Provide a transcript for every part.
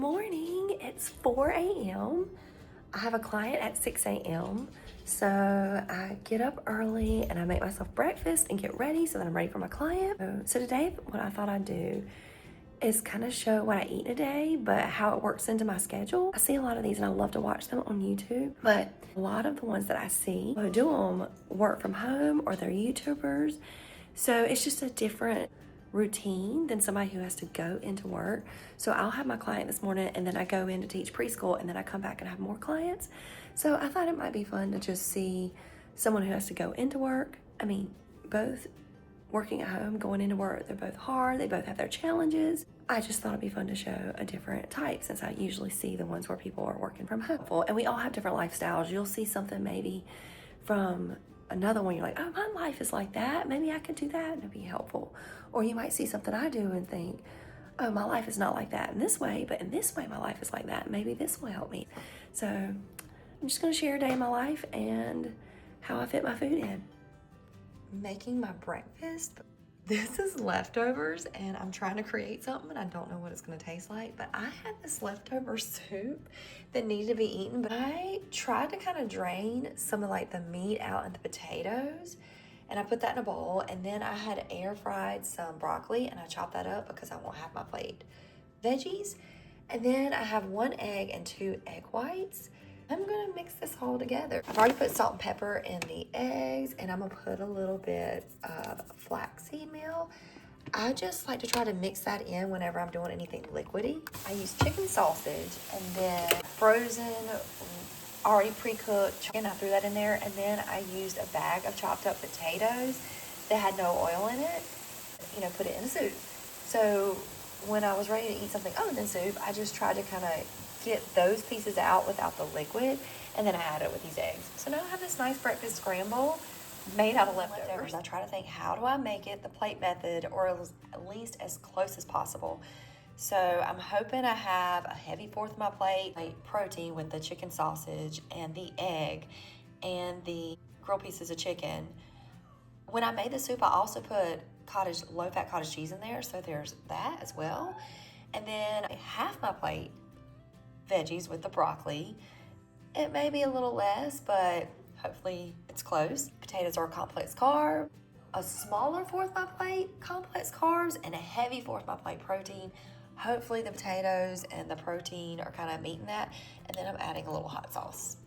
morning. It's 4 a.m. I have a client at 6 a.m. So I get up early and I make myself breakfast and get ready so that I'm ready for my client. So today what I thought I'd do is kind of show what I eat in a day, but how it works into my schedule. I see a lot of these and I love to watch them on YouTube, but a lot of the ones that I see who do them work from home or they're YouTubers. So it's just a different routine than somebody who has to go into work. So I'll have my client this morning and then I go in to teach preschool and then I come back and have more clients. So I thought it might be fun to just see someone who has to go into work. I mean, both working at home, going into work, they're both hard, they both have their challenges. I just thought it'd be fun to show a different type since I usually see the ones where people are working from home. And we all have different lifestyles. You'll see something maybe from another one, you're like, oh, my life is like that. Maybe I could do that and it'd be helpful. Or you might see something I do and think, oh, my life is not like that in this way, but in this way, my life is like that. Maybe this will help me. So I'm just gonna share a day in my life and how I fit my food in. Making my breakfast. This is leftovers and I'm trying to create something and I don't know what it's gonna taste like, but I had this leftover soup that needed to be eaten, but I tried to kind of drain some of like the meat out and the potatoes and I put that in a bowl, and then I had air fried some broccoli and I chopped that up because I won't have my plate veggies. And then I have 1 egg and 2 egg whites. I'm gonna mix this all together. I've already put salt and pepper in the eggs and I'm gonna put a little bit of flaxseed meal. I just like to try to mix that in whenever I'm doing anything liquidy. I use chicken sausage and then frozen, already pre-cooked chicken. I threw that in there, and then I used a bag of chopped up potatoes that had no oil in it, put it in a soup. So when I was ready to eat something other than soup, I just tried to kind of get those pieces out without the liquid, and then I add it with these eggs. So now I have this nice breakfast scramble made out of leftovers. I try to think, how do I make it the plate method, or at least as close as possible? So I'm hoping I have a heavy fourth of my plate, like protein with the chicken sausage and the egg and the grilled pieces of chicken. When I made the soup, I also put low-fat cottage cheese in there, so there's that as well. And then half my plate veggies with the broccoli. It may be a little less, but hopefully it's close. Potatoes are a complex carb. A smaller fourth of my plate complex carbs and a heavy fourth of my plate protein. Hopefully the potatoes and the protein are kind of meeting that. And then I'm adding a little hot sauce.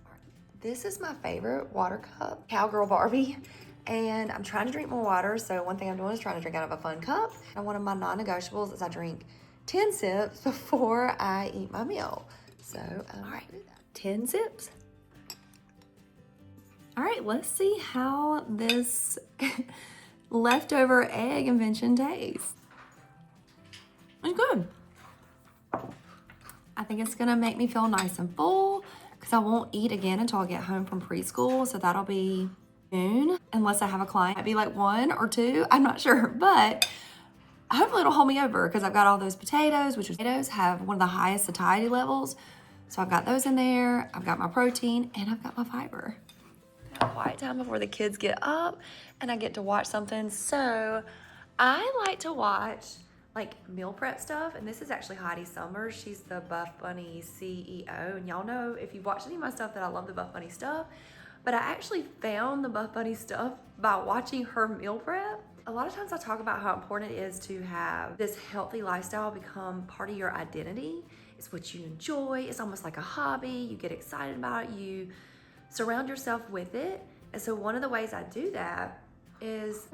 This is my favorite water cup, Cowgirl Barbie. And I'm trying to drink more water. So one thing I'm doing is trying to drink out of a fun cup. And one of my non-negotiables is I drink 10 sips before I eat my meal. So, all right, 10 sips. All right, let's see how this leftover egg invention tastes. It's good. I think it's gonna make me feel nice and full because I won't eat again until I get home from preschool. So that'll be noon, unless I have a client. Might be like 1 or 2, I'm not sure, but hopefully it'll hold me over because I've got all those potatoes, which potatoes have one of the highest satiety levels. So I've got those in there, I've got my protein, and I've got my fiber. Quiet time before the kids get up and I get to watch something. So I like to watch like meal prep stuff, and this is actually Heidi Summers. She's the Buff Bunny CEO, and y'all know if you've watched any of my stuff that I love the Buff Bunny stuff, but I actually found the Buff Bunny stuff by watching her meal prep. A lot of times I talk about how important it is to have this healthy lifestyle become part of your identity. It's what you enjoy. It's almost like a hobby. You get excited about it. You surround yourself with it. And so one of the ways I do that is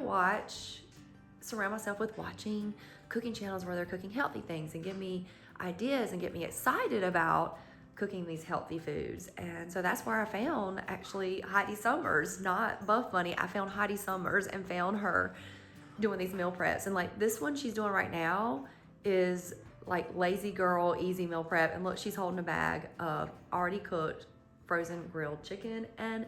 surround myself with watching cooking channels where they're cooking healthy things and give me ideas and get me excited about cooking these healthy foods. And so that's where I found actually Heidi Summers, not Buff Bunny. I found Heidi Summers and found her doing these meal preps. And like this one she's doing right now is like lazy girl, easy meal prep. And look, she's holding a bag of already cooked frozen grilled chicken, and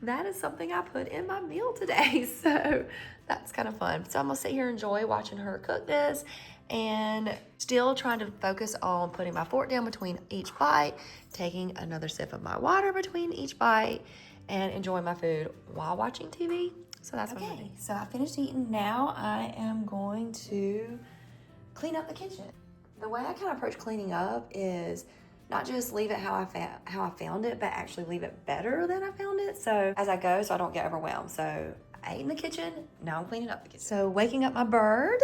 that is something I put in my meal today. So that's kind of fun. So I'm gonna sit here and enjoy watching her cook this and still trying to focus on putting my fork down between each bite, taking another sip of my water between each bite, and enjoying my food while watching TV. So that's okay. So I finished eating. Now I am going to clean up the kitchen. The way I kind of approach cleaning up is not just leave it how I found it, but actually leave it better than I found it. So as I go, so I don't get overwhelmed. So I ate in the kitchen, now I'm cleaning up the kitchen. So waking up my bird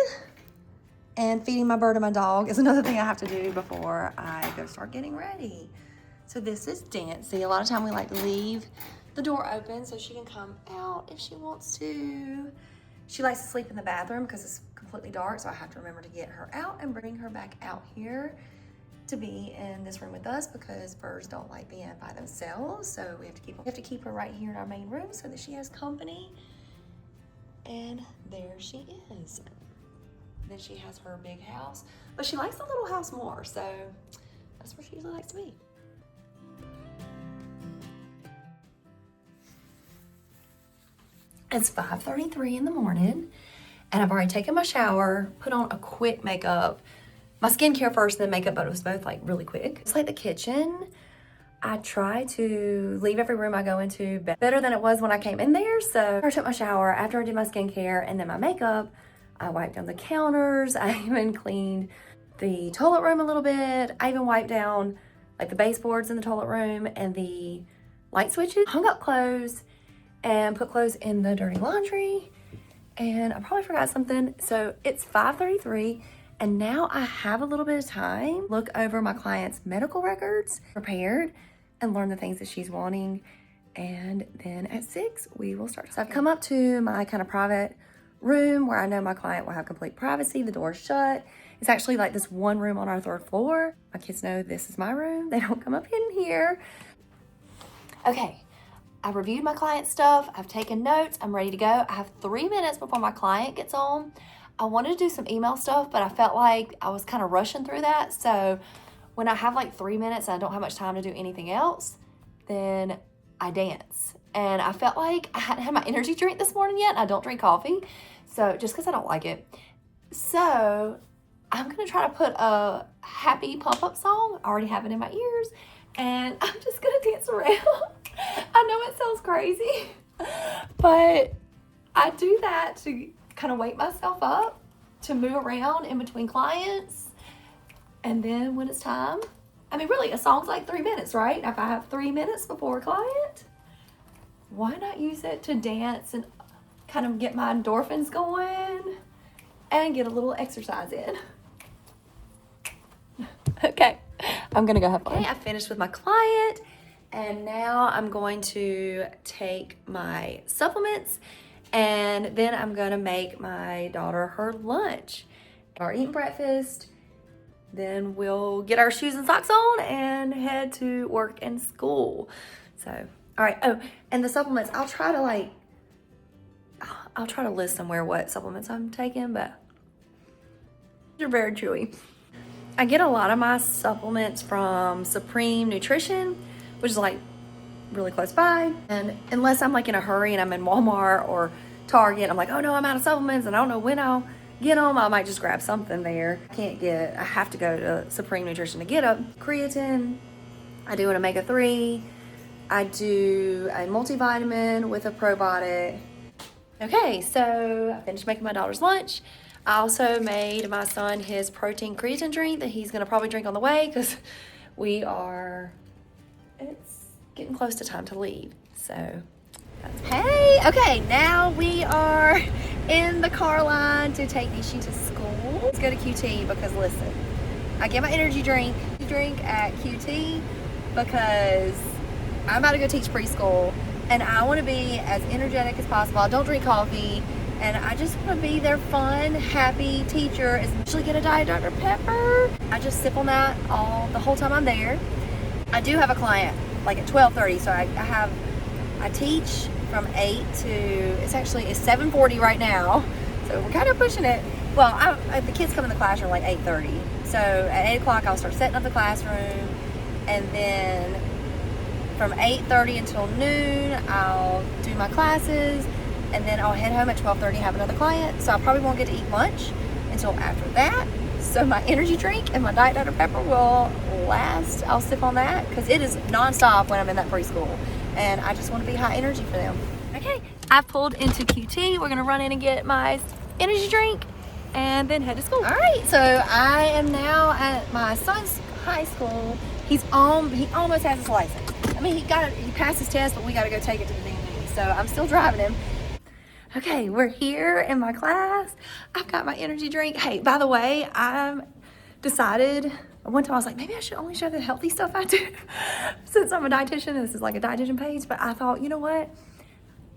and feeding my bird and my dog is another thing I have to do before I go start getting ready. So this is Dancy. A lot of time we like to leave the door open so she can come out if she wants to. She likes to sleep in the bathroom because it's completely dark, so I have to remember to get her out and bring her back out here to be in this room with us because birds don't like being by themselves. So we have to keep her right here in our main room so that she has company. And there she is. Then she has her big house, but she likes the little house more, so that's where she usually likes to be. It's 5:33 in the morning, and I've already taken my shower, put on a quick makeup, my skincare first, then makeup, but it was both like really quick. It's like the kitchen. I try to leave every room I go into better than it was when I came in there. So I took my shower, after I did my skincare and then my makeup, I wiped down the counters. I even cleaned the toilet room a little bit. I even wiped down like the baseboards in the toilet room and the light switches. Hung up clothes and put clothes in the dirty laundry. And I probably forgot something. So it's 5:33 and now I have a little bit of time. Look over my client's medical records, prepared, and learn the things that she's wanting. And then at 6, we will start. So I've come up to my kind of private room where I know my client will have complete privacy. The door's shut. It's actually like this one room on our 3rd floor. My kids know this is my room. They don't come up in here. Okay. I reviewed my client's stuff. I've taken notes. I'm ready to go. I have 3 minutes before my client gets on. I wanted to do some email stuff, but I felt like I was kind of rushing through that. So when I have like 3 minutes and I don't have much time to do anything else, then I dance. And I felt like I hadn't had my energy drink this morning yet. I don't drink coffee. So just because I don't like it. So I'm going to try to put a happy pump up song. I already have it in my ears. And I'm just going to dance around. I know it sounds crazy, but I do that to kind of wake myself up, to move around in between clients. And then when it's time, I mean, really, a song's like 3 minutes, right? If I have 3 minutes before a client, why not use it to dance and kind of get my endorphins going and get a little exercise in? Okay, I'm gonna go have fun. Okay, I finished with my client. And now I'm going to take my supplements and then I'm gonna make my daughter her lunch. We're eating breakfast, then we'll get our shoes and socks on and head to work and school. So, all right, oh, and the supplements, I'll try to list somewhere what supplements I'm taking, but they're very chewy. I get a lot of my supplements from Supreme Nutrition, which is like really close by. And unless I'm like in a hurry and I'm in Walmart or Target, I'm like, oh no, I'm out of supplements and I don't know when I'll get them. I might just grab something there. I have to go to Supreme Nutrition to get them. Creatine, I do an omega-3. I do a multivitamin with a probiotic. Okay, so I finished making my daughter's lunch. I also made my son his protein creatine drink that he's gonna probably drink on the way because it's getting close to time to leave. So, hey, okay, now we are in the car line to take Nishi to school. Let's go to QT because listen, I get my energy drink at QT because I'm about to go teach preschool and I want to be as energetic as possible. I don't drink coffee and I just want to be their fun, happy teacher. Especially get a Diet Dr. Pepper. I just sip on that the whole time I'm there. I do have a client like at 12:30, so I teach from 8 to, it's 7:40 right now, so we're kind of pushing it. Well, the kids come in the classroom like 8:30, so at 8 o'clock I'll start setting up the classroom, and then from 8:30 until noon I'll do my classes, and then I'll head home at 12:30 have another client, so I probably won't get to eat lunch until after that. So my energy drink and my Diet Dr. Pepper will last. I'll sip on that because it is nonstop when I'm in that preschool. And I just want to be high energy for them. Okay, I pulled into QT. We're going to run in and get my energy drink. and then head to school. All right, so I am now at my son's high school. He almost has his license. I mean, he passed his test, but we got to go take it to the DMV. So I'm still driving him. Okay, we're here in my class. I've got my energy drink. Hey, by the way, I decided one time I was like, maybe I should only show the healthy stuff I do since I'm a dietitian and this is like a dietitian page. But I thought, you know what?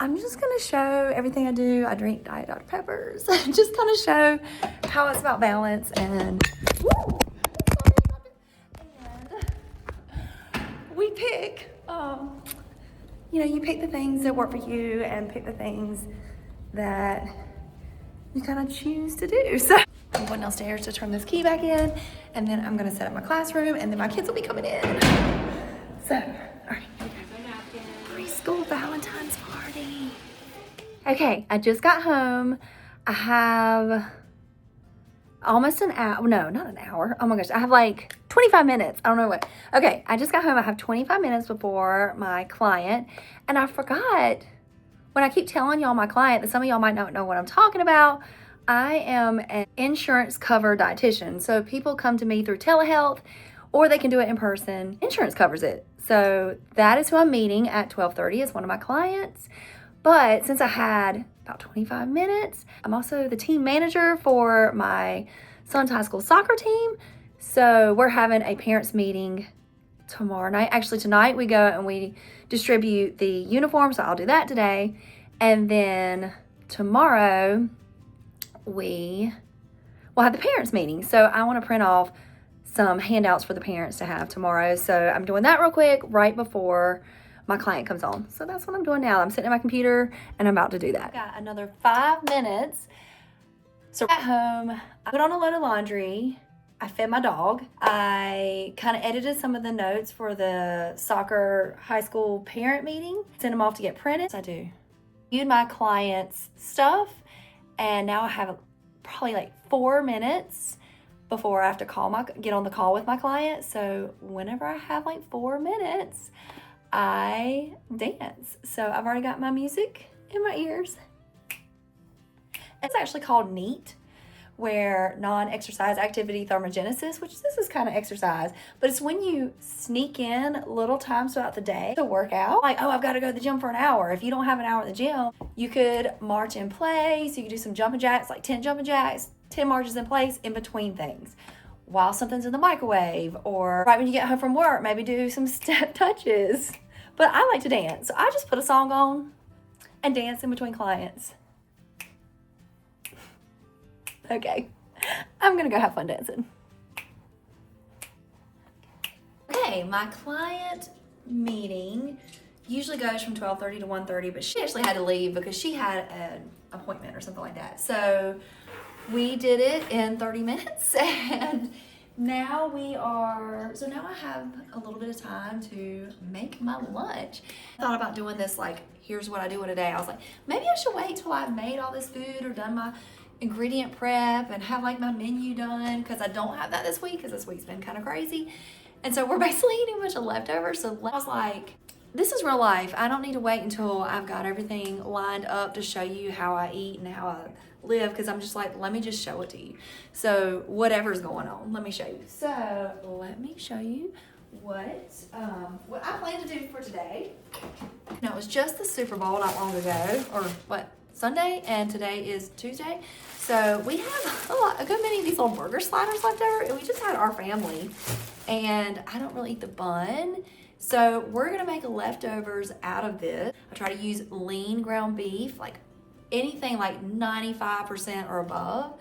I'm just gonna show everything I do. I drink Diet Dr. Peppers. Just kind of show how it's about balance and we pick, you pick the things that work for you and pick the things that you kind of choose to do. So I'm going downstairs to turn this key back in, and then I'm gonna set up my classroom, and then my kids will be coming in. So, all right, preschool Valentine's party. Okay, I just got home. I have almost an hour, no, not an hour. Oh my gosh, I have like 25 minutes. I don't know what. Okay, I just got home. I have 25 minutes before my client, and I forgot when I keep telling y'all my client that some of y'all might not know what I'm talking about. I am an insurance cover dietitian. So people come to me through telehealth or they can do it in person. Insurance covers it. So that is who I'm meeting at 12:30 as one of my clients. But since I had about 25 minutes, I'm also the team manager for my son's high school soccer team. So we're having a parents meeting tomorrow night. Actually, tonight we go and we distribute the uniform. So I'll do that today. And then tomorrow we will have the parents meeting. So I want to print off some handouts for the parents to have tomorrow. So I'm doing that real quick right before my client comes on. So that's what I'm doing now. I'm sitting at my computer and I'm about to do that. Got another 5 minutes. So at home, I put on a load of laundry. I fed my dog. I kind of edited some of the notes for the soccer high school parent meeting. Sent them off to get printed. I do. Viewed my client's stuff, and now I have probably like 4 minutes before I have to get on the call with my client. So whenever I have like 4 minutes, I dance. So I've already got my music in my ears. It's actually called NEAT, where non-exercise activity thermogenesis, which this is kind of exercise, but it's when you sneak in little times throughout the day to work out. Like, oh, I've got to go to the gym for an hour. If you don't have an hour at the gym, you could march in place. You could do some jumping jacks, like 10 jumping jacks, 10 marches in place in between things while something's in the microwave, or right when you get home from work, maybe do some step touches. But I like to dance, so I just put a song on and dance in between clients. Okay, I'm gonna go have fun dancing. Okay, my client meeting usually goes from 12:30 to 1:30, but she actually had to leave because she had an appointment or something like that. So we did it in 30 minutes, and now I have a little bit of time to make my lunch. I thought about doing this, like, here's what I do in a day. I was like, maybe I should wait till I've made all this food or done my ingredient prep and have like my menu done, because I don't have that this week because this week's been kind of crazy. And so we're basically eating a bunch of leftovers. So I was like, this is real life. I don't need to wait until I've got everything lined up to show you how I eat and how I live, because I'm just like, let me just show it to you. So whatever's going on, let me show you. So let me show you what I plan to do for today. Now, it was just the Super Bowl not long ago, or Sunday, and today is Tuesday. So we have a good many of these little burger sliders left over, and we just had our family, and I don't really eat the bun. So we're gonna make leftovers out of this. I try to use lean ground beef, like anything like 95% or above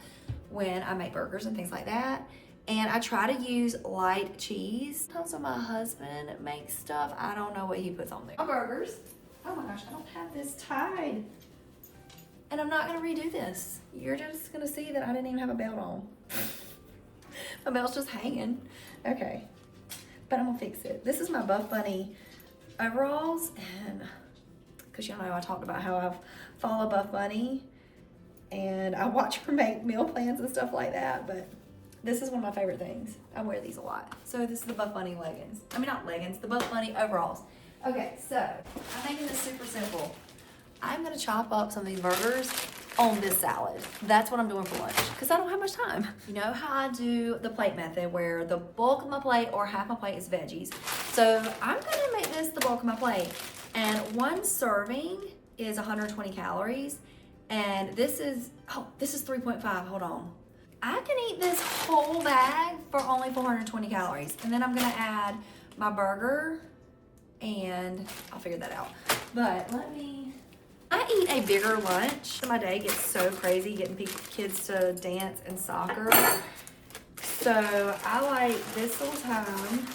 when I make burgers and things like that. And I try to use light cheese. Sometimes when my husband makes stuff, I don't know what he puts on there. My burgers. Oh my gosh, I don't have this tied. And I'm not gonna redo this. You're just gonna see that I didn't even have a belt on. My belt's just hanging. Okay, but I'm gonna fix it. This is my Buff Bunny overalls, and because y'all know I talked about how I follow Buff Bunny and I watch her make meal plans and stuff like that, but this is one of my favorite things. I wear these a lot. So this is the Buff Bunny leggings. I mean, not leggings, the Buff Bunny overalls. Okay, so I'm making this super simple. I'm gonna chop up some of these burgers on this salad. That's what I'm doing for lunch because I don't have much time. You know how I do the plate method where the bulk of my plate or half my plate is veggies. So I'm gonna make this the bulk of my plate. And one serving is 120 calories. And this is 3.5, hold on. I can eat this whole bag for only 420 calories. And then I'm gonna add my burger and I'll figure that out. But I eat a bigger lunch. My day gets so crazy getting kids to dance and soccer. So I like this little time.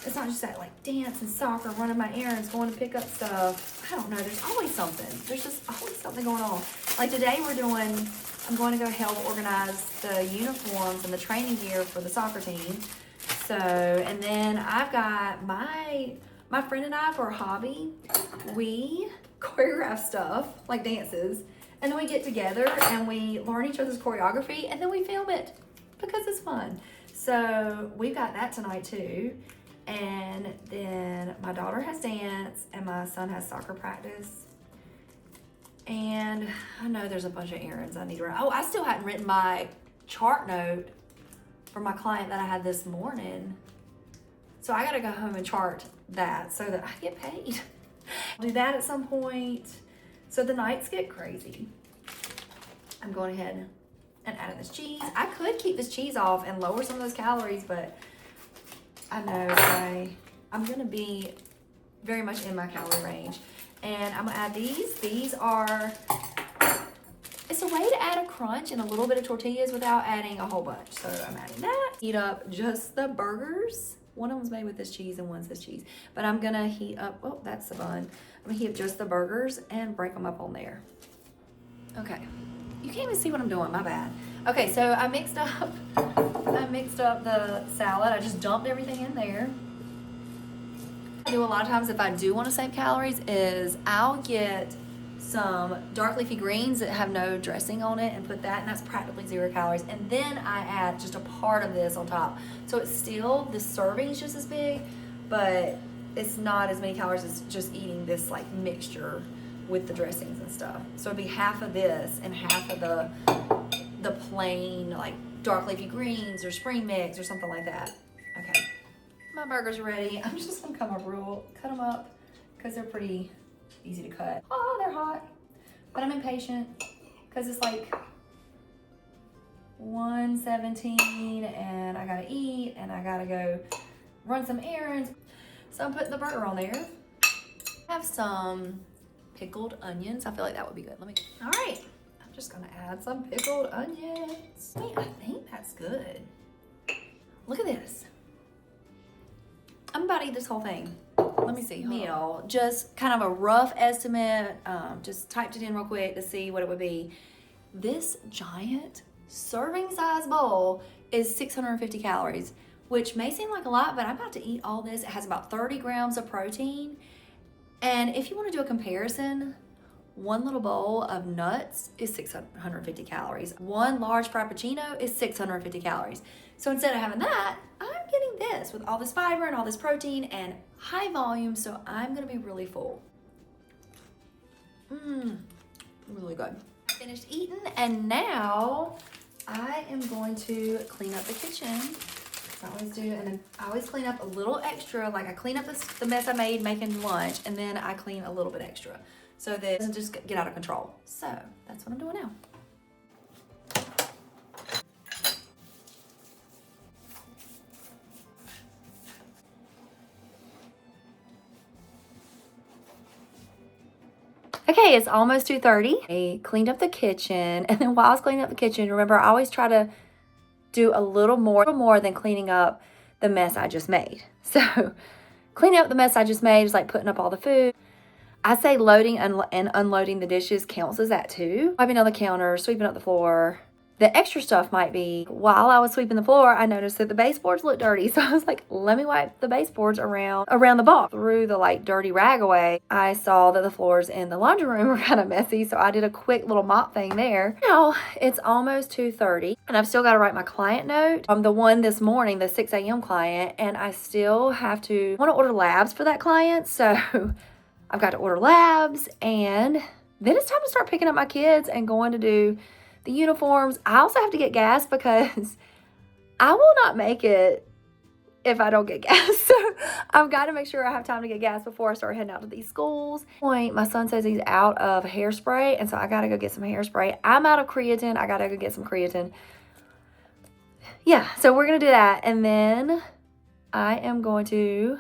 It's not just that like dance and soccer, running my errands, going to pick up stuff. I don't know, there's always something. There's just always something going on. Like today I'm going to go help organize the uniforms and the training gear for the soccer team. So, and then I've got my friend and I, for a hobby, we choreograph stuff, like dances, and then we get together and we learn each other's choreography and then we film it because it's fun. So we've got that tonight too. And then my daughter has dance and my son has soccer practice. And I know there's a bunch of errands I need to run. Oh, I still hadn't written my chart note for my client that I had this morning. So I gotta go home and chart that so that I get paid. I'll do that at some point. So the nights get crazy. I'm going ahead and adding this cheese. I could keep this cheese off and lower some of those calories, but I know I'm gonna be very much in my calorie range. And I'm gonna add these. These are, it's a way to add a crunch and a little bit of tortillas without adding a whole bunch. So I'm adding that. Heat up just the burgers. One of them's made with this cheese and one's this cheese. But I'm gonna heat up, oh, that's the bun. I'm gonna heat up just the burgers and break them up on there. Okay, you can't even see what I'm doing, my bad. Okay, so I mixed up the salad. I just dumped everything in there. I do a lot of times if I do want to save calories is I'll get some dark leafy greens that have no dressing on it and put that, and that's practically 0 calories. And then I add just a part of this on top. So it's still, the serving is just as big, but it's not as many calories as just eating this like mixture with the dressings and stuff. So it'd be half of this and half of the plain like dark leafy greens or spring mix or something like that. Okay, my burgers are ready. I'm just gonna cut them up because they're pretty easy to cut. Oh, they're hot, but I'm impatient because it's like 1:17 and I gotta eat and I gotta go run some errands. So I'm putting the burger on there. I have some pickled onions. I feel like that would be good. All right, I'm just gonna add some pickled onions. I think that's good. Look at this. I'm about to eat this whole thing. Let me see. Meal, just kind of a rough estimate. Just typed it in real quick to see what it would be. This giant serving size bowl is 650 calories, which may seem like a lot, but I'm about to eat all this. It has about 30 grams of protein. And if you want to do a comparison, one little bowl of nuts is 650 calories. One large frappuccino is 650 calories. So instead of having that, I'm getting this with all this fiber and all this protein and high volume, so I'm gonna be really full. Really good. Finished eating, and now I am going to clean up the kitchen. I always do, and then I always clean up a little extra. Like I clean up the mess I made making lunch, and then I clean a little bit extra so that it doesn't just get out of control. So that's what I'm doing now. Okay, it's almost 2:30. I cleaned up the kitchen, and then while I was cleaning up the kitchen, remember I always try to do a little more than cleaning up the mess I just made. So cleaning up the mess I just made is like putting up all the food. I say loading and unloading the dishes counts as that too. Wiping down the counter, sweeping up the floor. The extra stuff might be, while I was sweeping the floor, I noticed that the baseboards looked dirty. So I was like, let me wipe the baseboards around the box. Threw the like dirty rag away. I saw that the floors in the laundry room were kind of messy. So I did a quick little mop thing there. Now it's almost 2:30 and I've still got to write my client note. The one this morning, the 6 a.m. client, and I still want to order labs for that client. So I've got to order labs, and then it's time to start picking up my kids and going to do the uniforms. I also have to get gas because I will not make it if I don't get gas. So I've got to make sure I have time to get gas before I start heading out to these schools. My son says he's out of hairspray, and so I got to go get some hairspray. I'm out of creatine. I got to go get some creatine. Yeah, so we're going to do that. And then I am going to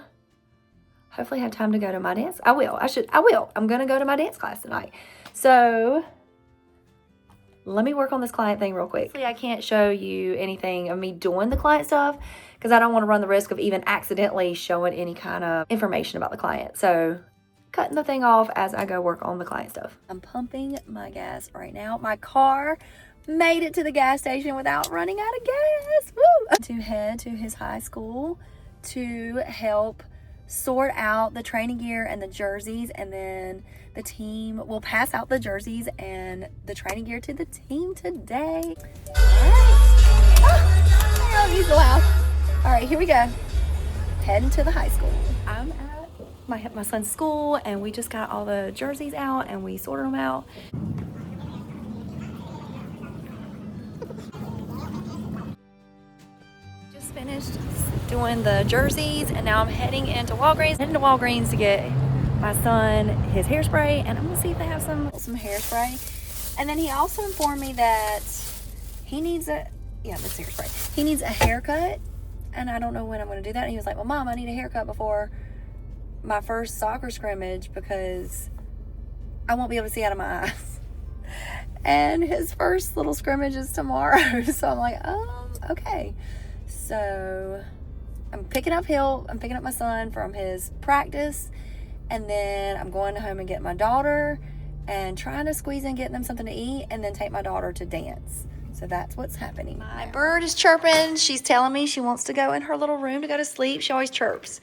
hopefully have time to go to my dance. I will. I'm going to go to my dance class tonight. So let me work on this client thing real quick. I can't show you anything of me doing the client stuff because I don't want to run the risk of even accidentally showing any kind of information about the client. So cutting the thing off as I go work on the client stuff. I'm pumping my gas right now. My car made it to the gas station without running out of gas. Woo! To head to his high school to help sort out the training gear and the jerseys, and then the team will pass out the jerseys and the training gear to the team today. All right. Oh, he's loud. All right, here we go. Heading to the high school. I'm at my son's school, and we just got all the jerseys out and we sorted them out. Just finished doing the jerseys, and now I'm heading into Walgreens to get my son his hairspray, and I'm gonna see if they have some hairspray. And then he also informed me that he needs this hairspray. He needs a haircut, and I don't know when I'm gonna do that. And he was like, well, Mom, I need a haircut before my first soccer scrimmage because I won't be able to see out of my eyes. And his first little scrimmage is tomorrow. So I'm like, okay. So I'm picking up my son from his practice, and then I'm going home and getting my daughter and trying to squeeze in getting them something to eat, and then take my daughter to dance. So that's what's happening. My bird is chirping. She's telling me she wants to go in her little room to go to sleep. She always chirps.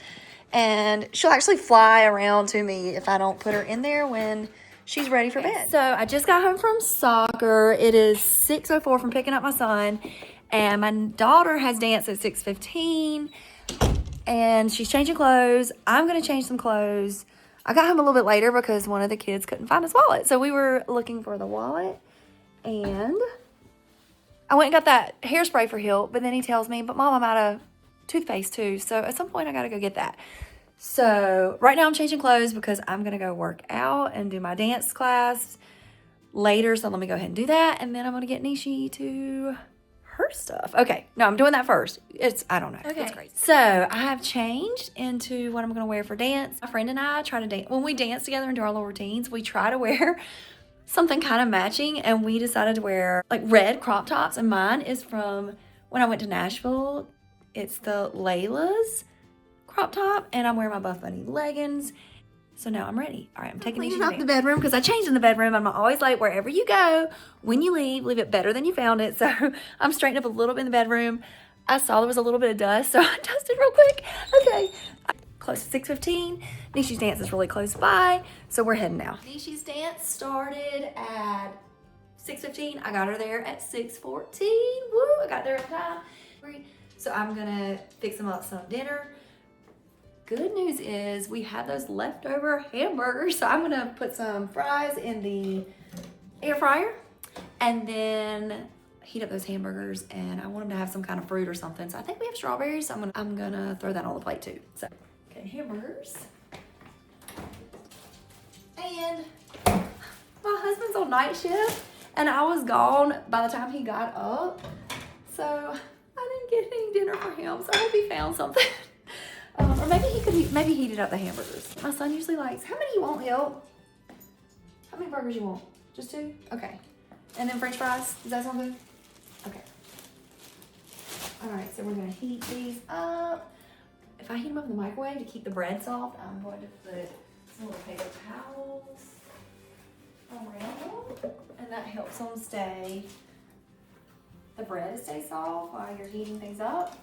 And she'll actually fly around to me if I don't put her in there when she's ready for bed. So I just got home from soccer. It is 6:04 from picking up my son. And my daughter has dance at 6:15. And she's changing clothes. I'm going to change some clothes. I got home a little bit later because one of the kids couldn't find his wallet. So we were looking for the wallet. And I went and got that hairspray for Hilt. But then he tells me, but Mom, I'm out of toothpaste too. So at some point I got to go get that. So right now I'm changing clothes because I'm going to go work out and do my dance class later. So let me go ahead and do that. And then I'm going to get Nishi to her stuff. Okay. No, I'm doing that first. I don't know. Okay. It's crazy. So I have changed into what I'm going to wear for dance. My friend and I try to dance. When we dance together and do our little routines, we try to wear something kind of matching. And we decided to wear like red crop tops. And mine is from when I went to Nashville. It's the Layla's crop top, and I'm wearing my Buff Bunny leggings. So now I'm ready. All right, I'm taking these out the bedroom because I changed in the bedroom. I'm always like, wherever you go, when you leave it better than you found it. So I'm straightening up a little bit in the bedroom. I saw there was a little bit of dust, so I dusted real quick. Okay, close to 6:15. Nishi's dance is really close by, so we're heading now. Nishi's dance started at 6:15. I got her there at 6:14. Woo, I got there in time. So I'm gonna fix them up some dinner. Good news is we have those leftover hamburgers. So I'm gonna put some fries in the air fryer and then heat up those hamburgers, and I want them to have some kind of fruit or something. So I think we have strawberries. So I'm gonna throw that on the plate too. So, okay, hamburgers. And my husband's on night shift and I was gone by the time he got up. So I didn't get any dinner for him. So I hope he found something. Or maybe he could maybe heated up the hamburgers. My son usually likes, how many you want, Hill? How many burgers you want? Just 2? Okay. And then french fries. Does that sound good? Okay. All right, so we're gonna heat these up. If I heat them up in the microwave to keep the bread soft, I'm going to put some little paper towels around them. And that helps them the bread to stay soft while you're heating things up.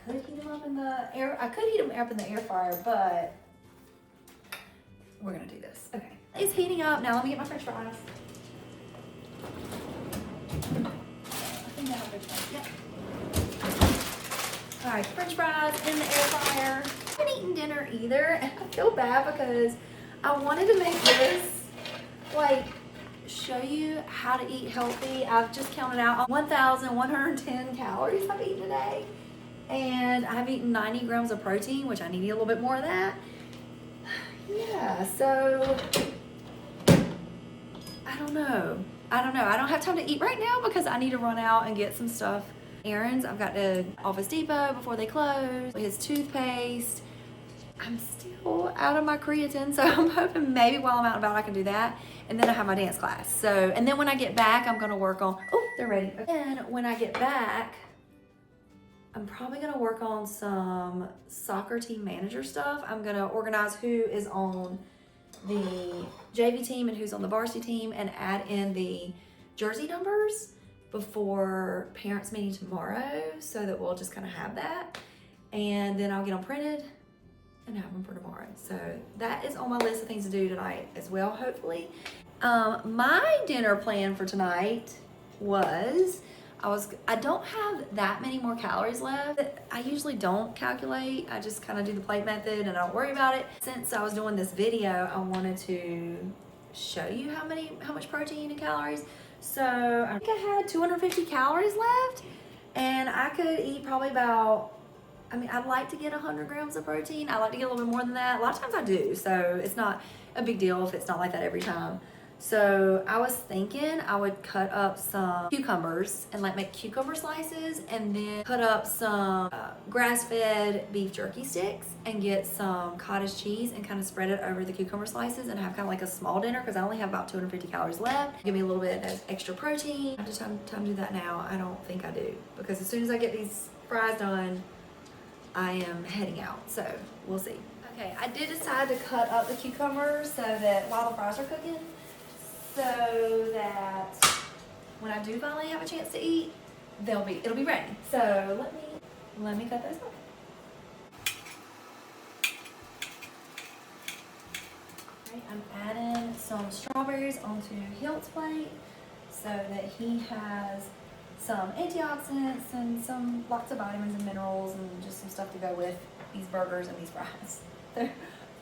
I could heat them up in the air fryer, but we're gonna do this. Okay. It's heating up. Now let me get my french fries. I think that'll be fine. Yep. All right, french fries in the air fryer. I haven't eaten dinner either, and I feel bad because I wanted to make this like show you how to eat healthy. I've just counted out 1,110 calories I've eaten today. And I've eaten 90 grams of protein, which I need to eat a little bit more of that. Yeah, so I don't know. I don't have time to eat right now because I need to run out and get some stuff. Errands, I've got to Office Depot before they close. His toothpaste. I'm still out of my creatine, so I'm hoping maybe while I'm out and about I can do that. And then I have my dance class. So, and then when I get back, I'm gonna work on, oh, they're ready. And when I get back, I'm probably gonna work on some soccer team manager stuff. I'm gonna organize who is on the JV team and who's on the varsity team and add in the jersey numbers before parents meeting tomorrow so that we'll just kind of have that. And then I'll get them printed and have them for tomorrow. So that is on my list of things to do tonight as well, hopefully. My dinner plan for tonight was, I don't have that many more calories left. I usually don't calculate. I just kind of do the plate method and I don't worry about it. Since I was doing this video, I wanted to show you how much protein and calories. So I think I had 250 calories left and I could eat probably about, I'd like to get 100 grams of protein. I like to get a little bit more than that. A lot of times I do, so it's not a big deal if it's not like that every time. So I was thinking I would cut up some cucumbers and make cucumber slices and then cut up some grass-fed beef jerky sticks and get some cottage cheese and kind of spread it over the cucumber slices and have kind of like a small dinner because I only have about 250 calories left. Give me a little bit of extra protein. I have to time to do that now. I don't think I do because as soon as I get these fries done, I am heading out, so we'll see. Okay, I did decide to cut up the cucumbers so that while the fries are cooking, so that when I do finally have a chance to eat, it'll be ready. So let me cut those up. Okay, I'm adding some strawberries onto Hilt's plate so that he has some antioxidants and lots of vitamins and minerals and just some stuff to go with these burgers and these fries. Okay,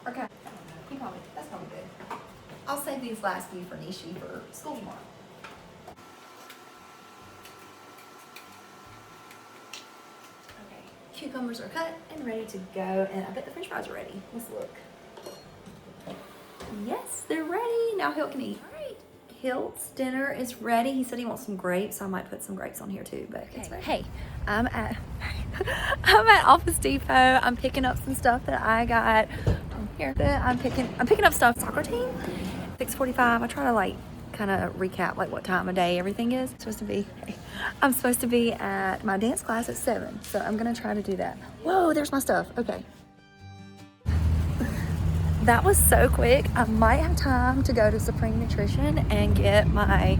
that's probably good. I'll save these last few for Nishi for school tomorrow. Okay, cucumbers are cut and ready to go, and I bet the french fries are ready. Let's look. Yes, they're ready. Now Hilt can eat. All right, Hilt's dinner is ready. He said he wants some grapes, so I might put some grapes on here too, but it's ready. Hey, I'm at Office Depot. I'm picking up some stuff that I got from here. I'm picking up stuff. Soccer team. 6:45. I try to kind of recap what time of day everything is. I'm supposed to be at my dance class at 7, so I'm gonna try to do that. Whoa, there's my stuff. Okay. That was so quick. I might have time to go to Supreme Nutrition and get my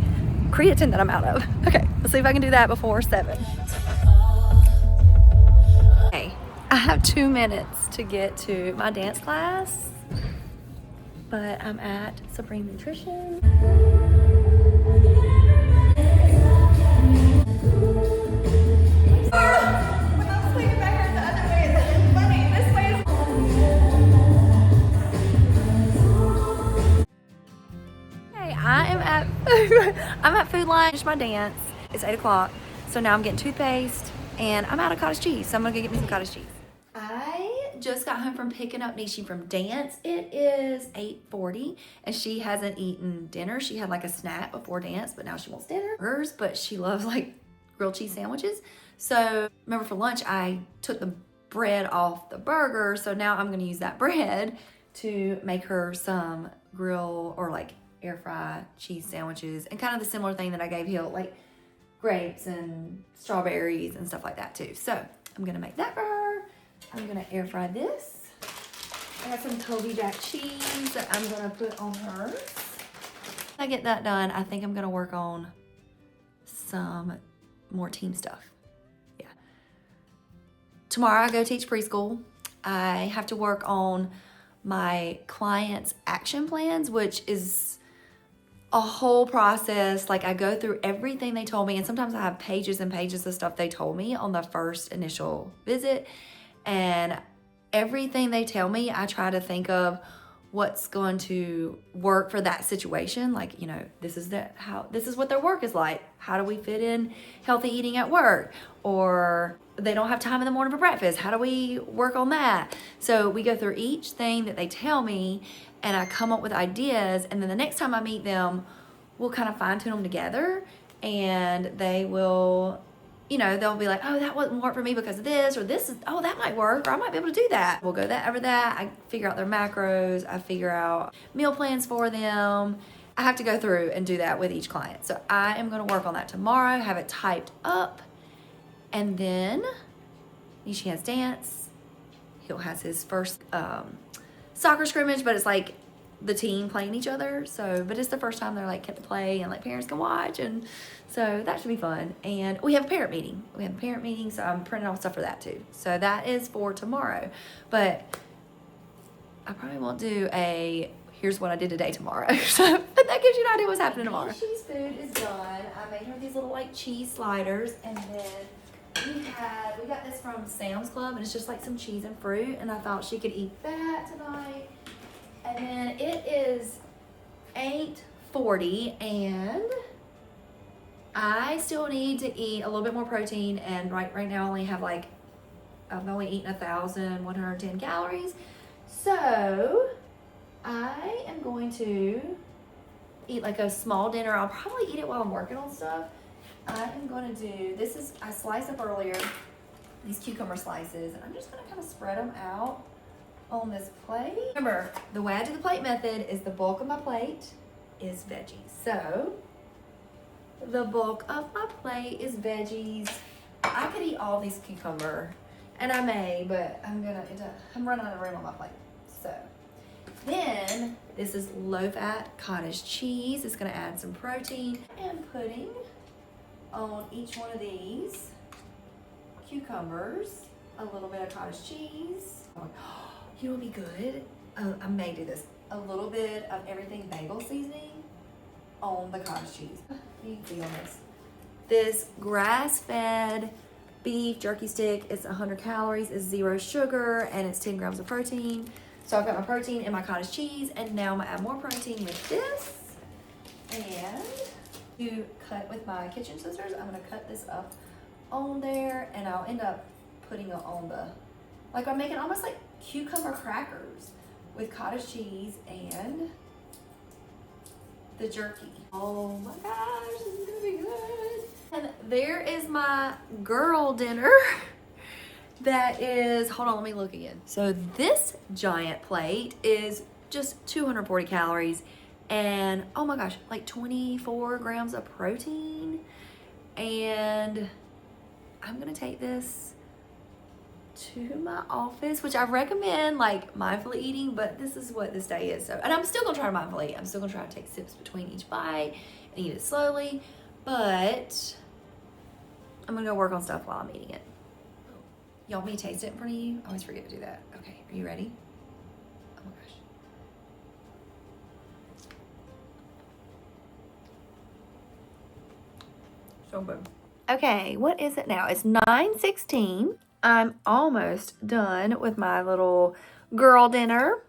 creatine that I'm out of. Okay, let's see if I can do that before 7. Okay, I have 2 minutes to get to my dance class, but I'm at Supreme Nutrition. I'm at Food Line. Finished my dance. It's 8 o'clock. So now I'm getting toothpaste and I'm out of cottage cheese. So I'm gonna go get me some cottage cheese. I just got home from picking up Nishi from dance. It is 8:40 and she hasn't eaten dinner. She had a snack before dance, but now she wants dinner. Hers, but she loves grilled cheese sandwiches. So remember for lunch, I took the bread off the burger. So now I'm gonna use that bread to make her some grill or air fry cheese sandwiches and kind of the similar thing that I gave Hill, grapes and strawberries and stuff like that too. So I'm gonna make that for her. I'm gonna air fry this. I got some Toby Jack cheese that I'm gonna put on hers. When I get that done, I think I'm gonna work on some more team stuff. Yeah. Tomorrow I go teach preschool. I have to work on my clients' action plans, which is a whole process. I go through everything they told me, and sometimes I have pages and pages of stuff they told me on the first initial visit, and everything they tell me, I try to think of what's going to work for that situation. Like, you know, this is what their work is like. How do we fit in healthy eating at work? Or they don't have time in the morning for breakfast. How do we work on that? So we go through each thing that they tell me, and I come up with ideas, and then the next time I meet them, we'll kind of fine tune them together, and they will, you know, they'll be like, oh, that wouldn't work for me because of this, or this is, oh, that might work, or I might be able to do that. We'll go that over that. I figure out their macros. I figure out meal plans for them. I have to go through and do that with each client. So I am going to work on that tomorrow, have it typed up, and then Nishi has dance. He'll has his first soccer scrimmage, but it's like the team playing each other. So, but it's the first time they're like get to play and like parents can watch, and so that should be fun. And we have a parent meeting. So I'm printing off stuff for that too. So that is for tomorrow. But I probably won't do a here's what I did today tomorrow. So, but that gives you an idea what's happening tomorrow. She's food is done. I made her these little like cheese sliders, and then we got this from Sam's Club, and it's just like some cheese and fruit, and I thought she could eat that tonight. And then it is 8:40, and I still need to eat a little bit more protein, and right now I only have like, I've only eaten 1,110 calories. So I am going to eat like a small dinner. I'll probably eat it while I'm working on stuff. I am going to do, I sliced up earlier these cucumber slices, and I'm just going to kind of spread them out on this plate. Remember, the way I do the plate method is the bulk of my plate is veggies. So the bulk of my plate is veggies. I could eat all these cucumber, and I may, but I'm running out of room on my plate. So then this is low-fat cottage cheese. It's going to add some protein, and putting on each one of these cucumbers a little bit of cottage cheese. You know what would be good? I may do this. A little bit of everything bagel seasoning on the cottage cheese. You can feel this. This grass-fed beef jerky stick is 100 calories, is 0 sugar, and it's 10 grams of protein. So I've got my protein and my cottage cheese, and now I'm gonna add more protein with this. And to cut with my kitchen scissors, I'm gonna cut this up on there, and I'll end up putting it on the, like I'm making almost like cucumber crackers with cottage cheese and the jerky. Oh my gosh, this is gonna be good. And there is my girl dinner. That is, hold on, let me look again. So this giant plate is just 240 calories and oh my gosh, like 24 grams of protein. And I'm gonna take this to my office, which I recommend like mindfully eating, but this is what this day is. So, and I'm still gonna try to mindfully eat. I'm still gonna try to take sips between each bite and eat it slowly, but I'm gonna go work on stuff while I'm eating it. Y'all want me to taste it in front of you? I always forget to do that. Okay, are you ready? Oh my gosh. So good. Okay, what is it now? It's 9:16. I'm almost done with my little girl dinner,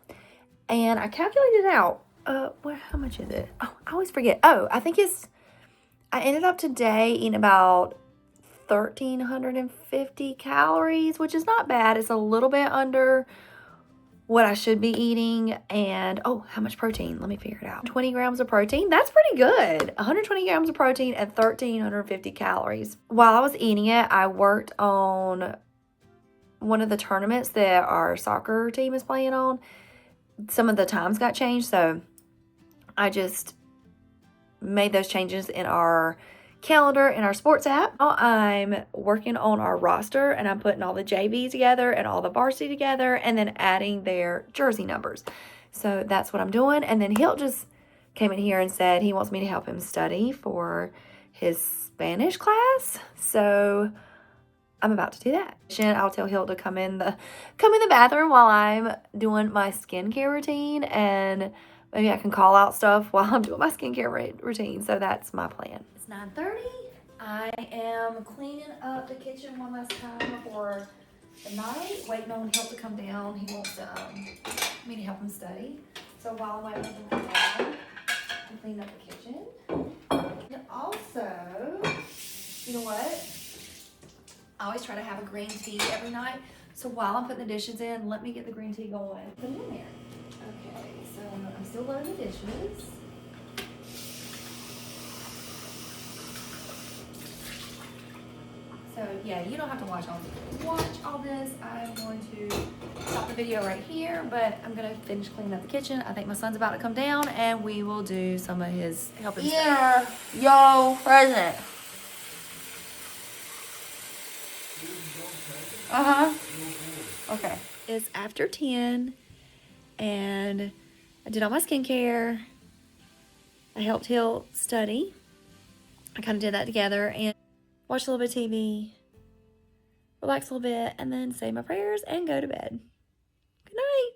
and I calculated it out. How much is it? Oh, I always forget. Oh, I ended up today eating about 1,350 calories, which is not bad. It's a little bit under what I should be eating. And oh, how much protein? Let me figure it out. 20 grams of protein. That's pretty good. 120 grams of protein and 1,350 calories. While I was eating it, I worked on one of the tournaments that our soccer team is playing on. Some of the times got changed, so I just made those changes in our calendar in our sports app. Now I'm working on our roster, and I'm putting all the JV together and all the varsity together, and then adding their jersey numbers. So that's what I'm doing. And then Hilt just came in here and said he wants me to help him study for his Spanish class. So I'm about to do that. I'll tell Hilt to come in the bathroom while I'm doing my skincare routine, and maybe I can call out stuff while I'm doing my skincare routine. So that's my plan. 9:30. I am cleaning up the kitchen one last time before at night, waiting on help to come down. He wants to, me to help him study. So while I'm waiting for him to come down, I'm cleaning up the kitchen. And also, you know what? I always try to have a green tea every night. So while I'm putting the dishes in, let me get the green tea going. Put it in there. Okay, so I'm still loading the dishes. So yeah, you don't have to watch all this. I'm going to stop the video right here, but I'm gonna finish cleaning up the kitchen. I think my son's about to come down, and we will do some of his helping stuff. Here, yo, present. Okay. It's after 10, and I did all my skincare. I helped Hill study. I kind of did that together and watched a little bit of TV, relax a little bit, and then say my prayers and go to bed. Good night.